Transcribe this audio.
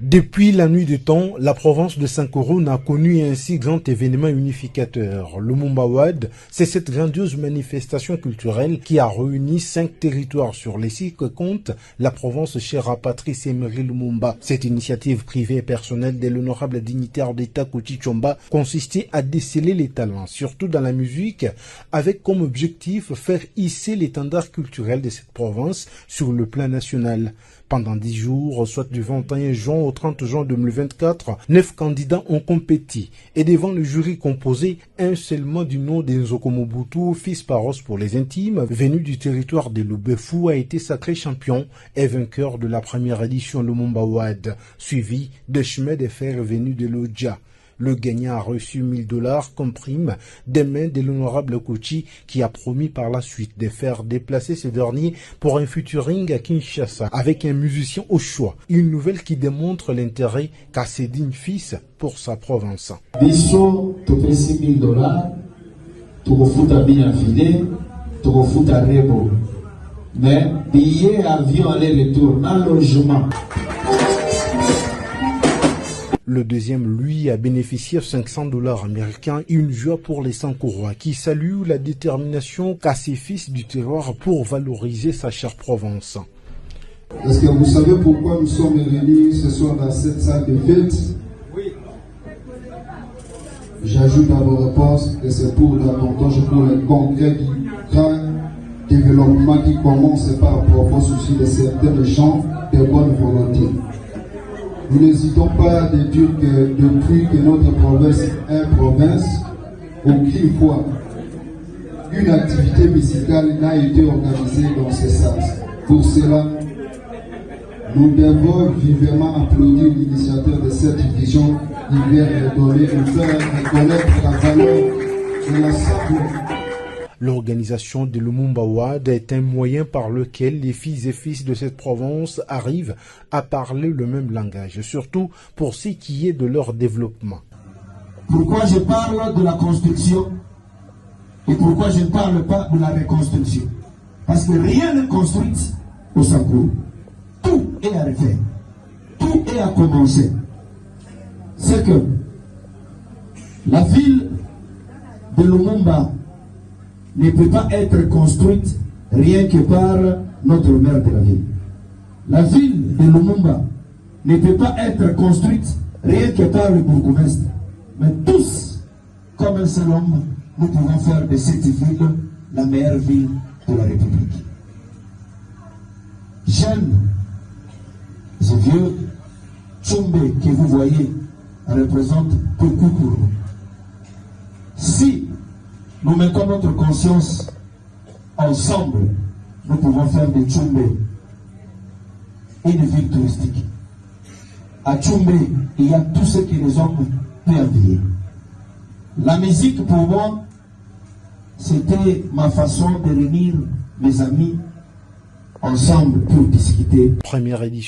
Depuis la nuit du temps, la province de Sankuru a connu un si grand événement unificateur. Le Lumumba Wade, c'est cette grandiose manifestation culturelle qui a réuni 5 territoires sur les 6 que compte la province chère à Patrice Emery Lumumba. Cette initiative privée et personnelle de l'honorable dignitaire d'État Koti Tshomba consistait à déceler les talents, surtout dans la musique, avec comme objectif faire hisser l'étendard culturel de cette province sur le plan national. Pendant 10 jours, soit du 21 juin au 30 juin 2024, 9 candidats ont compéti. Et devant le jury composé un seulement du nom d'Enzoko Mobutu, fils Paros pour les intimes, venu du territoire de Lubefu, a été sacré champion et vainqueur de la première édition Lumumba Wade, suivi de chemin de fer venu de l'Odja. Le gagnant a reçu $1000 comme prime des mains de l'honorable Koti qui a promis par la suite de faire déplacer ce dernier pour un featuring à Kinshasa avec un musicien au choix. Une nouvelle qui démontre l'intérêt qu'a ce digne fils pour sa province. Biso, tu fais $6000, tu refous à bien affilé, tu refous à Rebo. Mais billet, avion, aller-retour, un logement. Le deuxième, lui, a bénéficié de $500 américains, une joie pour les Sankourois qui saluent la détermination qu'a ses fils du terroir pour valoriser sa chère province. Est-ce que vous savez pourquoi nous sommes réunis ce soir dans cette salle de fête? Oui. J'ajoute à vos réponses que c'est pour davantage pour le congrès du grand développement qui commence par propos souci de certains gens de bonne volonté. Nous n'hésitons pas à dire que depuis que notre province est province, aucune fois une activité musicale n'a été organisée dans ce sens. Pour cela, nous devons vivement applaudir l'initiateur de cette division qui vient de donner une faire reconnaître la valeur de l'ensemble. L'organisation de Lumumba Wade est un moyen par lequel les filles et fils de cette province arrivent à parler le même langage, surtout pour ce qui est de leur développement. Pourquoi je parle de la construction et pourquoi je ne parle pas de la reconstruction? Parce que rien n'est construit au Sankuru. Tout est à refaire. Tout est à commencer. C'est que la ville de Lumumba ne peut pas être construite rien que par notre maire de la ville. La ville de Lumumba ne peut pas être construite rien que par le bourgmestre. Mais tous, comme un seul homme, nous pouvons faire de cette ville la meilleure ville de la République. Jeunes et vieux, Tshombe que vous voyez représente beaucoup pour nous. Si nous mettons notre conscience ensemble, nous pouvons faire de Tshombe une ville touristique. À Tshombe, il y a tout ce que les hommes peuvent envier. La musique, pour moi, c'était ma façon de réunir mes amis ensemble pour discuter. Première édition.